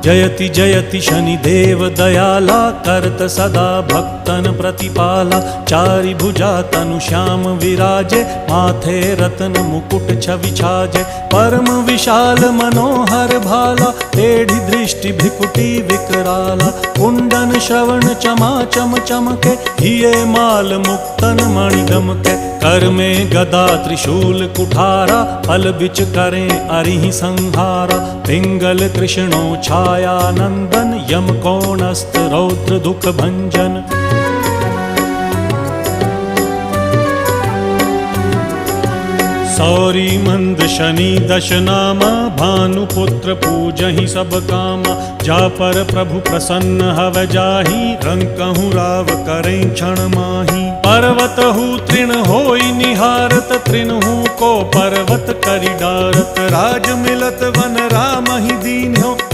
जयति जयति शनिदेव दयाला, करत सदा भक्तन प्रतिपाला। चारि भुजा तनु श्याम विराजे, माथे रत्न मुकुट छवि छाजे। परम विशाल मनोहर भाला, टेढ़ी दृष्टि भ्रिकुटी विकराला। कुंडन श्रवण चमा चम चमके, हिये माल मुक्तन मणि दमके। कर में गदा त्रिशूल कुठारा, फल बिच करें अरिहि संहारा। पिंगल कृष्णो छाया नंदन, यम कोणस्थ रौद्र दुख भंजन। सौरी मंद शनि दश नामा, भानुपुत्र पूजहि सब कामा। जा पर प्रभु प्रसन्न हव जाहि, रंकहु राव करें क्षण माही। पर्वत हु तृण होई निहारत, तृणहु को पर्वत करि डारत। राज मिलत वन राम ही दीन्हो,